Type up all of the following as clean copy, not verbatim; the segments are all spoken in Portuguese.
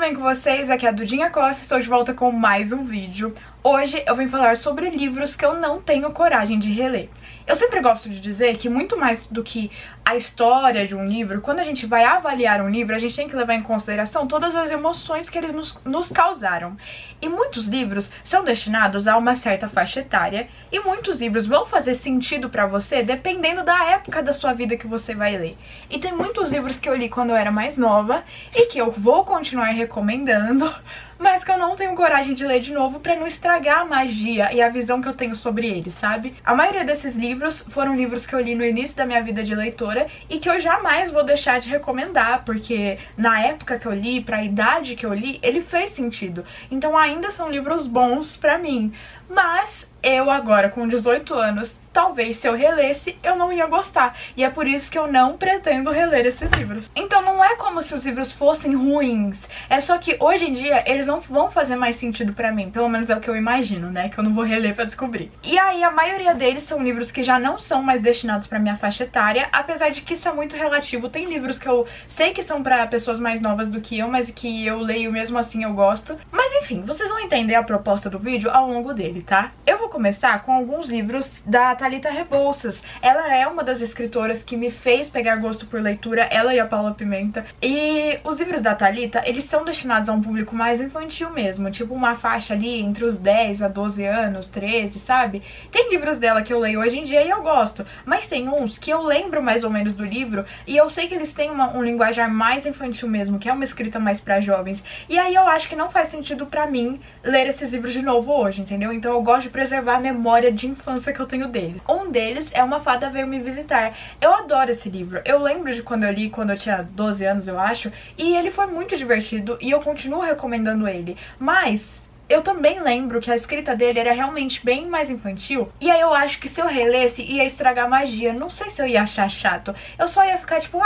bem com vocês? Aqui é a Dudinha Costa, estou de volta com mais um vídeo. Hoje eu vim falar sobre livros que eu não tenho coragem de reler. Eu sempre gosto de dizer que muito mais do que a história de um livro, quando a gente vai avaliar um livro, a gente tem que levar em consideração todas as emoções que eles nos causaram. E muitos livros são destinados a uma certa faixa etária, e muitos livros vão fazer sentido pra você dependendo da época da sua vida que você vai ler. E tem muitos livros que eu li quando eu era mais nova e que eu vou continuar recomendando, mas que eu não tenho coragem de ler de novo pra não estragar a magia e a visão que eu tenho sobre eles, sabe? A maioria desses livros foram livros que eu li no início da minha vida de leitora e que eu jamais vou deixar de recomendar, porque na época que eu li, pra idade que eu li, ele fez sentido. Então ainda são livros bons pra mim. Mas eu agora, com 18 anos, talvez se eu relesse, eu não ia gostar. E é por isso que eu não pretendo reler esses livros. Então não é como se os livros fossem ruins. É só que hoje em dia eles não vão fazer mais sentido pra mim. Pelo menos é o que eu imagino, né? Que eu não vou reler pra descobrir. E aí a maioria deles são livros que já não são mais destinados pra minha faixa etária. Apesar de que isso é muito relativo. Tem livros que eu sei que são pra pessoas mais novas do que eu, mas que eu leio mesmo assim eu gosto. Mas enfim, vocês vão entender a proposta do vídeo ao longo dele, tá? Eu vou começar com alguns livros da Thalita Rebouças. Ela é uma das escritoras que me fez pegar gosto por leitura, ela e a Paula Pimenta. E os livros da Thalita, eles são destinados a um público mais infantil mesmo, tipo uma faixa ali entre os 10 a 12 anos, 13, sabe? Tem livros dela que eu leio hoje em dia e eu gosto, mas tem uns que eu lembro mais ou menos do livro e eu sei que eles têm um linguajar mais infantil mesmo, que é uma escrita mais pra jovens. E aí eu acho que não faz sentido pra mim ler esses livros de novo hoje, entendeu? Então eu gosto de preservar a memória de infância que eu tenho dele. Um deles é Uma Fada Veio Me Visitar. Eu adoro esse livro. Eu lembro de quando eu li, quando eu tinha 12 anos, eu acho, e ele foi muito divertido e eu continuo recomendando ele. Mas eu também lembro que a escrita dele era realmente bem mais infantil, e aí eu acho que se eu relesse ia estragar a magia. Não sei se eu ia achar chato. Eu só ia ficar tipo,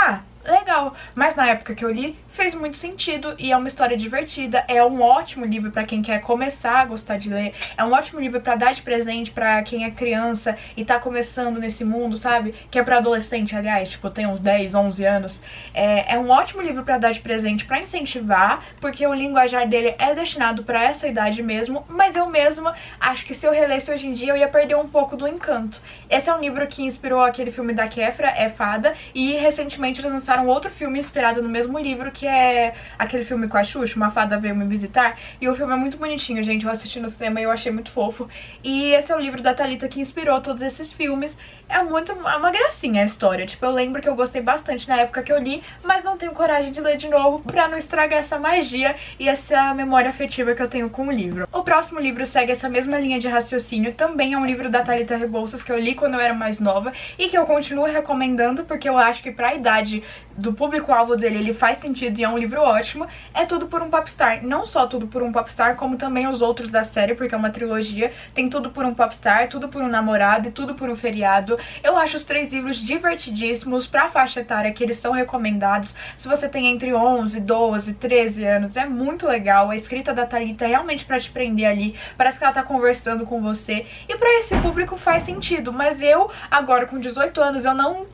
legal. Mas na época que eu li, fez muito sentido e é uma história divertida. É um ótimo livro pra quem quer começar a gostar de ler. É um ótimo livro pra dar de presente pra quem é criança e tá começando nesse mundo, sabe? Que é pra adolescente, aliás, tipo, tem uns 10, 11 anos. É um ótimo livro pra dar de presente, pra incentivar, porque o linguajar dele é destinado pra essa idade mesmo, mas eu mesma acho que se eu relesse hoje em dia eu ia perder um pouco do encanto. Esse é um livro que inspirou aquele filme da Kéfera, É Fada, e recentemente eles lançaram outro filme inspirado no mesmo livro, que é aquele filme com a Xuxa, Uma Fada Veio Me Visitar, e o filme é muito bonitinho, gente. Eu assisti no cinema e eu achei muito fofo. E esse é o livro da Thalita que inspirou todos esses filmes. É uma gracinha a história. Tipo, eu lembro que eu gostei bastante na época que eu li, mas não tenho coragem de ler de novo pra não estragar essa magia e essa memória afetiva que eu tenho com o livro. O próximo livro segue essa mesma linha de raciocínio, também é um livro da Thalita Rebouças que eu li quando eu era mais nova e que eu continuo recomendando porque eu acho que pra idade do público-alvo dele ele faz sentido e é um livro ótimo. É Tudo por um Popstar. Não só Tudo por um Popstar, como também os outros da série, porque é uma trilogia. Tem Tudo por um Popstar, Tudo por um Namorado e Tudo por um Feriado. Eu acho os três livros divertidíssimos pra faixa etária que eles são recomendados. Se você tem entre 11, 12, 13 anos, é muito legal. A escrita da Thalita é realmente pra te prender ali. Parece que ela tá conversando com você. E pra esse público faz sentido. Mas eu, agora com 18 anos, eu não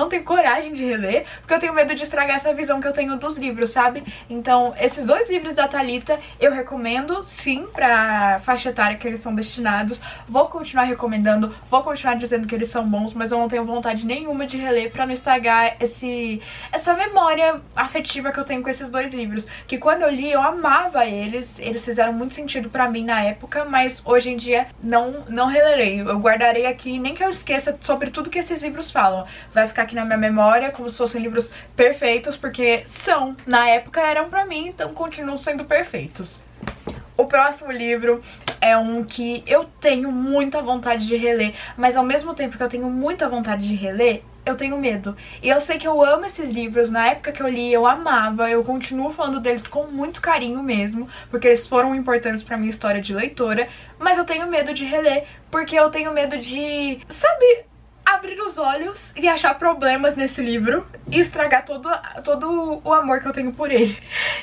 tenho coragem de reler, porque eu tenho medo de estragar essa visão que eu tenho dos livros, sabe? Então, esses dois livros da Thalita eu recomendo, sim, pra faixa etária que eles são destinados. Vou continuar recomendando, vou continuar dizendo que eles são bons, mas eu não tenho vontade nenhuma de reler pra não estragar essa memória afetiva que eu tenho com esses dois livros. Que quando eu li, eu amava eles fizeram muito sentido pra mim na época, mas hoje em dia não relerei. Eu guardarei aqui, nem que eu esqueça sobre tudo que esses livros falam. Vai ficar aqui na minha memória como se fossem livros perfeitos, porque são. Na época eram pra mim, então continuam sendo perfeitos. O próximo livro é um que eu tenho muita vontade de reler, mas ao mesmo tempo que eu tenho muita vontade de reler, eu tenho medo. E eu sei que eu amo esses livros, na época que eu li eu amava, eu continuo falando deles com muito carinho mesmo, porque eles foram importantes pra minha história de leitora, mas eu tenho medo de reler, porque eu tenho medo de, sabe, abrir os olhos e achar problemas nesse livro e estragar todo o amor que eu tenho por ele.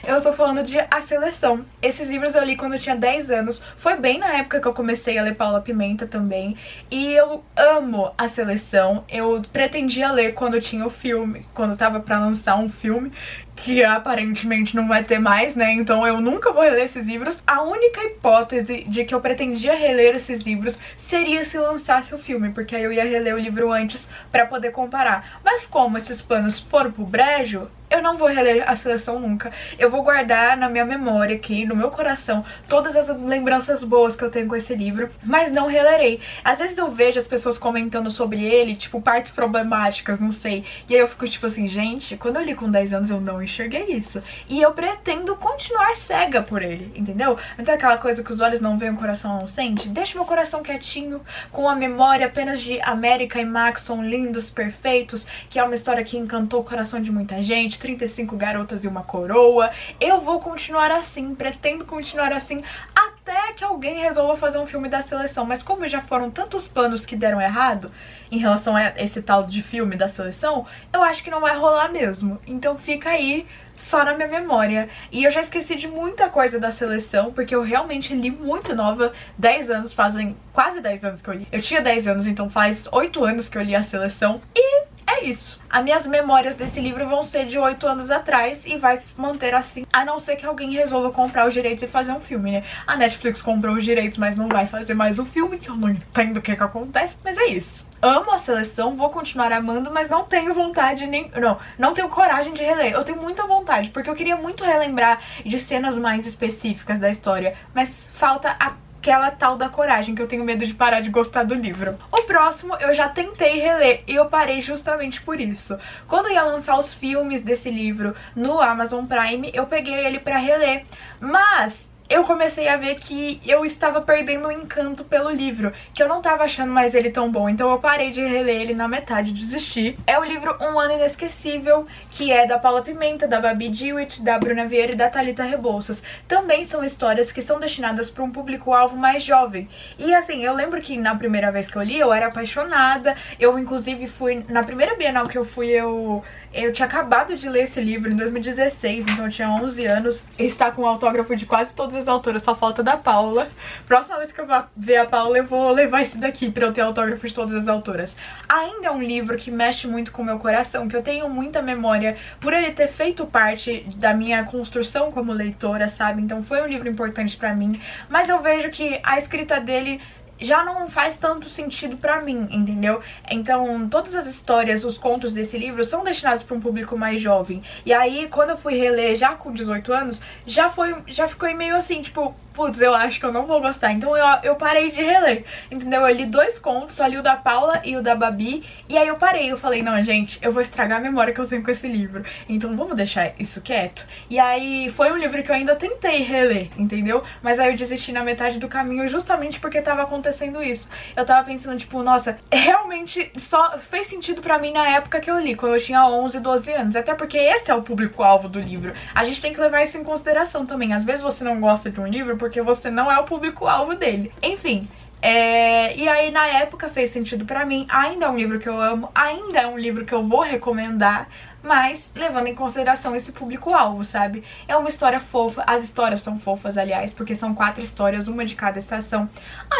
Eu estou falando de A Seleção. Esses livros eu li quando eu tinha 10 anos. Foi bem na época que eu comecei a ler Paula Pimenta também. E eu amo A Seleção. Eu pretendia ler quando tinha o filme, quando tava pra lançar um filme. que aparentemente não vai ter mais, né? Então eu nunca vou reler esses livros. A única hipótese de que eu pretendia reler esses livros seria se lançasse o filme, porque aí eu ia reler o livro antes pra poder comparar. Mas como esses planos foram pro brejo, eu não vou reler a seleção nunca. Eu vou guardar na minha memória aqui, no meu coração, todas as lembranças boas que eu tenho com esse livro, mas não relerei. Às vezes eu vejo as pessoas comentando sobre ele, tipo, partes problemáticas, não sei. E aí eu fico tipo assim, gente, quando eu li com 10 anos eu não enxerguei isso. E eu pretendo continuar cega por ele, entendeu? Então aquela coisa que os olhos não veem, o coração não sente. Deixa meu coração quietinho, com a memória apenas de América e Max são lindos, perfeitos, que é uma história que encantou o coração de muita gente. 35 garotas e uma coroa. Eu vou continuar assim, pretendo continuar assim até que alguém resolva fazer um filme da seleção. Mas como já foram tantos planos que deram errado em relação a esse tal de filme da seleção, eu acho que não vai rolar mesmo. Então fica aí só na minha memória. E eu já esqueci de muita coisa da seleção, porque eu realmente li muito nova. 10 anos, fazem quase 10 anos que eu li. Eu tinha 10 anos, então faz 8 anos que eu li a seleção. E é isso. As minhas memórias desse livro vão ser de 8 anos atrás e vai se manter assim, a não ser que alguém resolva comprar os direitos e fazer um filme, né? A Netflix comprou os direitos, mas não vai fazer mais um filme, que eu não entendo o que acontece. Mas é isso. Amo a seleção, vou continuar amando, mas não tenho vontade nem... Não tenho coragem de reler. Eu tenho muita vontade, porque eu queria muito relembrar de cenas mais específicas da história, mas falta aquela tal da coragem, que eu tenho medo de parar de gostar do livro. O próximo eu já tentei reler e eu parei justamente por isso. Quando ia lançar os filmes desse livro no Amazon Prime, eu peguei ele pra reler, mas eu comecei a ver que eu estava perdendo o encanto pelo livro, que eu não tava achando mais ele tão bom, então eu parei de reler ele na metade, desisti. É o livro Um Ano Inesquecível, que é da Paula Pimenta, da Babi Dewitt, da Bruna Vieira e da Thalita Rebouças. Também são histórias que são destinadas para um público-alvo mais jovem. E assim, eu lembro que na primeira vez que eu li, eu era apaixonada. Eu inclusive fui, na primeira Bienal que eu fui, eu tinha acabado de ler esse livro em 2016, então eu tinha 11 anos. Ele está com o autógrafo de quase todas as autoras, só falta da Paula. Próxima vez que eu ver a Paula, eu vou levar esse daqui pra eu ter autógrafo de todas as autoras. Ainda é um livro que mexe muito com o meu coração, que eu tenho muita memória por ele ter feito parte da minha construção como leitora, sabe? Então foi um livro importante pra mim, mas eu vejo que a escrita dele já não faz tanto sentido pra mim, entendeu? Então, todas as histórias, os contos desse livro são destinados pra um público mais jovem. E aí, quando eu fui reler já com 18 anos, já ficou meio assim, tipo, putz, eu acho que eu não vou gostar. Então eu parei de reler, entendeu? Eu li 2 contos, só li o da Paula e o da Babi, e aí eu parei, eu falei, não, gente, eu vou estragar a memória que eu tenho com esse livro, então vamos deixar isso quieto. E aí foi um livro que eu ainda tentei reler, entendeu? Mas aí eu desisti na metade do caminho justamente porque tava acontecendo isso. Eu tava pensando, tipo, nossa, realmente só fez sentido pra mim na época que eu li, quando eu tinha 11, 12 anos, até porque esse é o público-alvo do livro. A gente tem que levar isso em consideração também. Às vezes você não gosta de um livro porque você não é o público-alvo dele. Enfim, e aí na época fez sentido pra mim. Ainda é um livro que eu amo, ainda é um livro que eu vou recomendar, mas levando em consideração esse público-alvo, sabe? É uma história fofa, as histórias são fofas, aliás, porque são 4 histórias, uma de cada estação.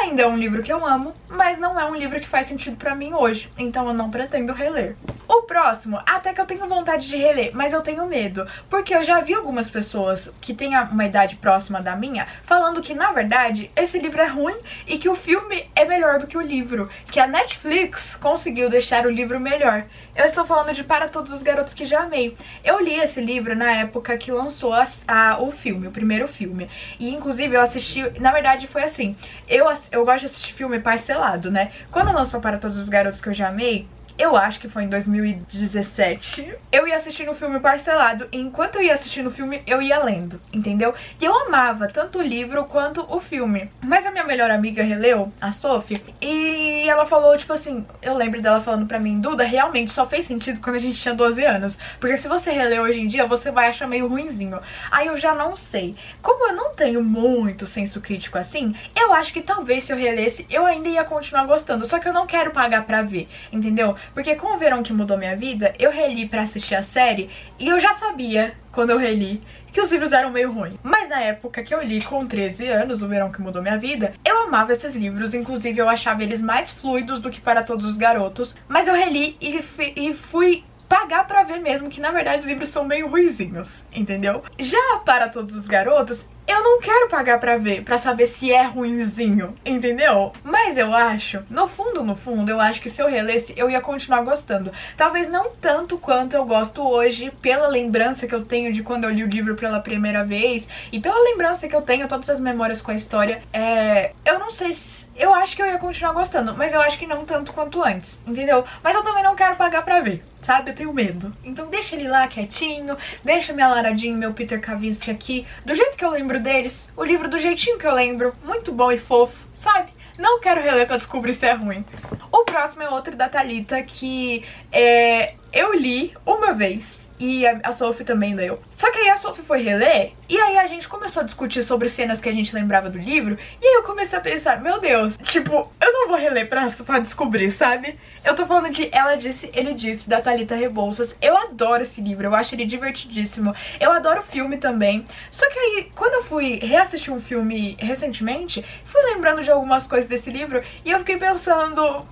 Ainda é um livro que eu amo, mas não é um livro que faz sentido pra mim hoje, então eu não pretendo reler. O próximo, até que eu tenho vontade de reler, mas eu tenho medo, porque eu já vi algumas pessoas que têm uma idade próxima da minha falando que, na verdade, esse livro é ruim e que o filme é melhor do que o livro, que a Netflix conseguiu deixar o livro melhor. Eu estou falando de Para Todos os Garotos que Já Amei. Eu li esse livro na época que lançou o filme, o primeiro filme. E inclusive eu assisti, na verdade foi assim, eu gosto de assistir filme parcelado, né? Quando lançou Para Todos os Garotos que Eu Já Amei, eu acho que foi em 2017, eu ia assistindo o filme parcelado, e enquanto eu ia assistindo o filme, eu ia lendo, entendeu? E eu amava tanto o livro quanto o filme. Mas a minha melhor amiga releu, a Sophie, e ela falou, tipo assim, eu lembro dela falando pra mim, Duda, realmente só fez sentido quando a gente tinha 12 anos, porque se você reler hoje em dia, você vai achar meio ruinzinho. Aí eu já não sei. Como eu não tenho muito senso crítico assim, eu acho que talvez se eu relesse, eu ainda ia continuar gostando, só que eu não quero pagar pra ver, entendeu? Porque com o Verão que Mudou Minha Vida, eu reli pra assistir a série e eu já sabia, quando eu reli, que os livros eram meio ruins. Mas na época que eu li com 13 anos, O Verão que Mudou Minha Vida, eu amava esses livros, inclusive eu achava eles mais fluidos do que Para Todos os Garotos, mas eu reli e fui pagar pra ver mesmo, que na verdade os livros são meio ruizinhos, entendeu? Já Para Todos os Garotos, eu não quero pagar pra ver, pra saber se é ruinzinho, entendeu? Mas eu acho, no fundo, eu acho que se eu relesse, eu ia continuar gostando. Talvez não tanto quanto eu gosto hoje, pela lembrança que eu tenho de quando eu li o livro pela primeira vez, e pela lembrança que eu tenho, todas as memórias com a história. Eu não sei se... Eu acho que eu ia continuar gostando, mas eu acho que não tanto quanto antes, entendeu? Mas eu também não quero pagar pra ver, sabe? Eu tenho medo. Então deixa ele lá quietinho, deixa minha Laradinha e meu Peter Kavinsky aqui, do jeito que eu lembro deles, o livro do jeitinho que eu lembro, muito bom e fofo, sabe? Não quero reler pra descobrir se é ruim. O próximo é outro da Thalita, que eu li uma vez. E a Sophie também leu. Só que aí a Sophie foi reler, e aí a gente começou a discutir sobre cenas que a gente lembrava do livro, e aí eu comecei a pensar, meu Deus, tipo, eu não vou reler pra descobrir, sabe? Eu tô falando de Ela Disse, Ele Disse, da Thalita Rebouças. Eu adoro esse livro, eu acho ele divertidíssimo. Eu adoro o filme também. Só que aí, quando eu fui reassistir um filme recentemente, fui lembrando de algumas coisas desse livro, e eu fiquei pensando,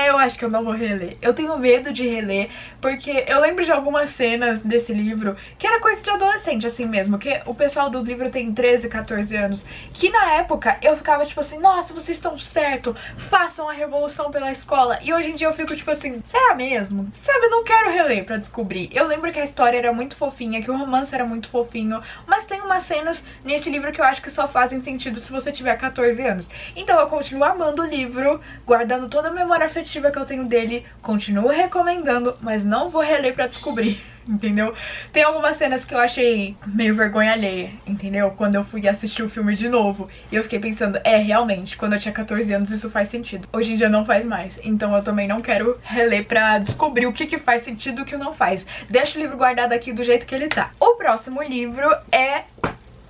eu acho que eu não vou reler. Eu tenho medo de reler, porque eu lembro de algumas cenas desse livro que era coisa de adolescente, assim mesmo, que o pessoal do livro tem 13, 14 anos, que na época eu ficava tipo assim, nossa, vocês estão certo, façam a revolução pela escola, e hoje em dia eu fico tipo assim, será mesmo? Sabe, eu não quero reler pra descobrir. Eu lembro que a história era muito fofinha, que o romance era muito fofinho, mas tem umas cenas nesse livro que eu acho que só fazem sentido se você tiver 14 anos. Então eu continuo amando o livro, guardando toda a memória afetiva que eu tenho dele, continuo recomendando, mas não vou reler pra descobrir. Entendeu? Tem algumas cenas que eu achei meio vergonha alheia, entendeu? Quando eu fui assistir o filme de novo. E eu fiquei pensando, realmente, quando eu tinha 14 anos isso faz sentido. Hoje em dia não faz mais. Então eu também não quero reler pra descobrir o que faz sentido e o que não faz. Deixa o livro guardado aqui do jeito que ele tá. O próximo livro é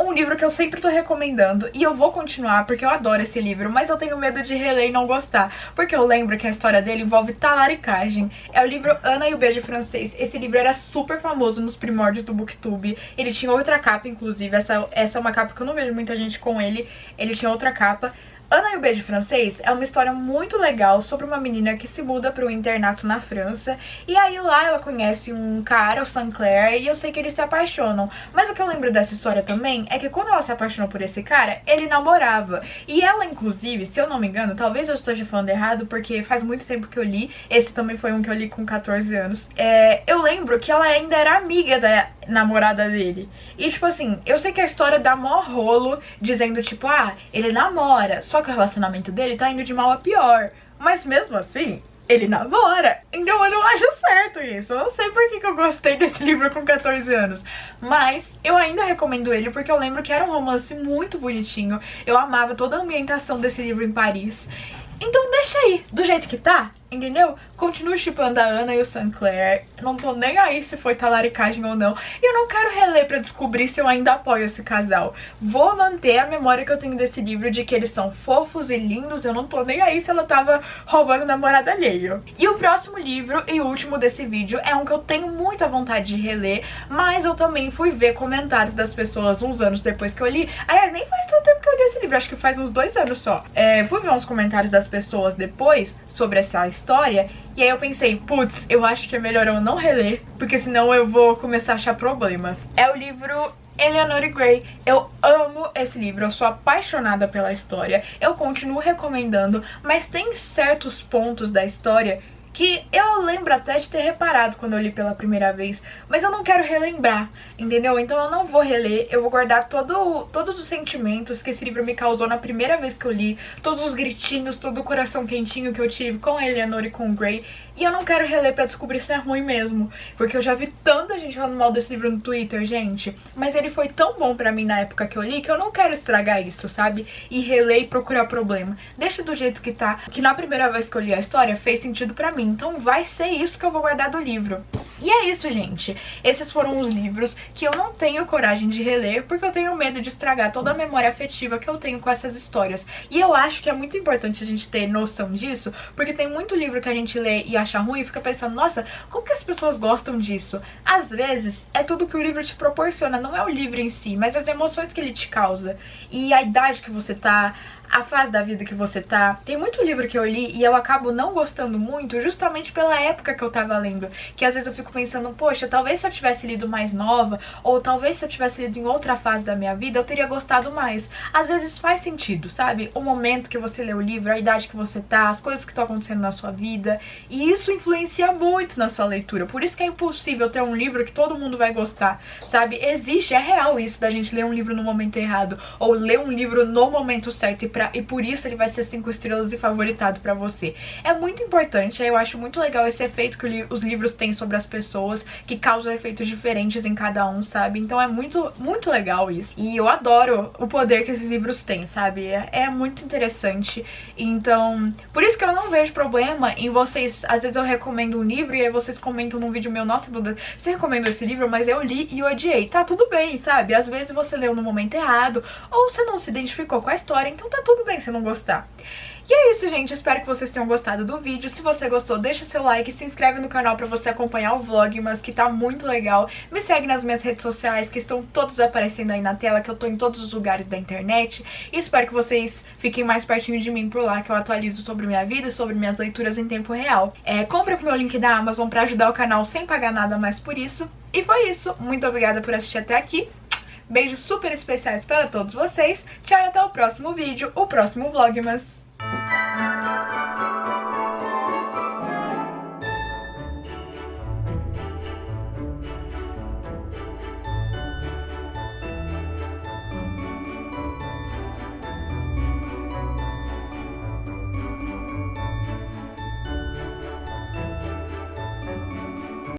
um livro que eu sempre tô recomendando, e eu vou continuar porque eu adoro esse livro, mas eu tenho medo de reler e não gostar, porque eu lembro que a história dele envolve talaricagem. É o livro Ana e o Beijo Francês. Esse livro era super famoso nos primórdios do BookTube, ele tinha outra capa, inclusive, essa é uma capa que eu não vejo muita gente com ele tinha outra capa. Ana e o Beijo Francês é uma história muito legal sobre uma menina que se muda para um internato na França, e aí lá ela conhece um cara, o Saint-Clair, e eu sei que eles se apaixonam. Mas o que eu lembro dessa história também é que quando ela se apaixonou por esse cara, ele namorava. E ela, inclusive, se eu não me engano, talvez eu esteja falando errado, porque faz muito tempo que eu li, esse também foi um que eu li com 14 anos, eu lembro que ela ainda era amiga da namorada dele. E tipo assim, eu sei que a história dá mó rolo, dizendo tipo, ele namora, só que o relacionamento dele tá indo de mal a pior. Mas mesmo assim, ele namora. Então eu não acho certo isso. Eu não sei por que eu gostei desse livro com 14 anos. Mas eu ainda recomendo ele porque eu lembro que era um romance muito bonitinho. Eu amava toda a ambientação desse livro em Paris. Então deixa aí, do jeito que tá, entendeu? Continuo shippando a Ana e o Saint-Clair. Não tô nem aí se foi talaricagem ou não. E eu não quero reler pra descobrir se eu ainda apoio esse casal. Vou manter a memória que eu tenho desse livro de que eles são fofos e lindos. Eu não tô nem aí se ela tava roubando namorado alheio. E o próximo livro e último desse vídeo é um que eu tenho muita vontade de reler, mas eu também fui ver comentários das pessoas uns anos depois que eu li. Aliás, nem faz tanto tempo que eu li esse livro, acho que faz uns 2 anos só. Fui ver uns comentários das pessoas depois sobre essa história, e aí eu pensei, putz, eu acho que é melhor eu não reler, porque senão eu vou começar a achar problemas. É o livro Eleanor Gray. Eu amo esse livro, eu sou apaixonada pela história, eu continuo recomendando, mas tem certos pontos da história que eu lembro até de ter reparado quando eu li pela primeira vez, mas eu não quero relembrar, entendeu? Então eu não vou reler, eu vou guardar todos os sentimentos que esse livro me causou na primeira vez que eu li, todos os gritinhos, todo o coração quentinho que eu tive com a Eleanor e com o Gray, e eu não quero reler pra descobrir se é ruim mesmo, porque eu já vi tanta gente falando mal desse livro no Twitter, gente, mas ele foi tão bom pra mim na época que eu li, que eu não quero estragar isso, sabe? E reler e procurar problema. Deixa do jeito que tá, que na primeira vez que eu li a história fez sentido pra mim, então vai ser isso que eu vou guardar do livro. E é isso, gente. Esses foram os livros que eu não tenho coragem de reler, porque eu tenho medo de estragar toda a memória afetiva que eu tenho com essas histórias. E eu acho que é muito importante a gente ter noção disso, porque tem muito livro que a gente lê e acha ruim e fica pensando, nossa, como que as pessoas gostam disso? Às vezes, é tudo que o livro te proporciona, não é o livro em si, mas as emoções que ele te causa. E a idade que você tá, a fase da vida que você tá. Tem muito livro que eu li e eu acabo não gostando muito justamente pela época que eu tava lendo. Que às vezes eu fico pensando, poxa, talvez se eu tivesse lido mais nova, ou talvez se eu tivesse lido em outra fase da minha vida, eu teria gostado mais. Às vezes faz sentido, sabe? O momento que você lê o livro, a idade que você tá, as coisas que estão acontecendo na sua vida. E isso influencia muito na sua leitura. Por isso que é impossível ter um livro que todo mundo vai gostar, sabe? Existe, é real isso da gente ler um livro no momento errado, ou ler um livro no momento certo e por isso ele vai ser 5 estrelas e favoritado pra você. É muito importante, eu acho muito legal esse efeito que os livros têm sobre as pessoas, que causam efeitos diferentes em cada um, sabe? Então é muito, muito legal isso. E eu adoro o poder que esses livros têm, sabe? É muito interessante. Então, por isso que eu não vejo problema em vocês, às vezes eu recomendo um livro e aí vocês comentam num vídeo meu, nossa, Duda, você recomendou esse livro, mas eu li e odiei. Tá tudo bem, sabe? Às vezes você leu no momento errado, ou você não se identificou com a história, então tá tudo bem se não gostar. E é isso, gente, espero que vocês tenham gostado do vídeo. Se você gostou, deixa seu like, se inscreve no canal pra você acompanhar o Vlogmas, que tá muito legal. Me segue nas minhas redes sociais, que estão todas aparecendo aí na tela, que eu tô em todos os lugares da internet. E espero que vocês fiquem mais pertinho de mim por lá, que eu atualizo sobre minha vida e sobre minhas leituras em tempo real. Compre com o meu link da Amazon pra ajudar o canal sem pagar nada mais por isso. E foi isso, muito obrigada por assistir até aqui. Beijos super especiais para todos vocês. Tchau e até o próximo vídeo, o próximo Vlogmas.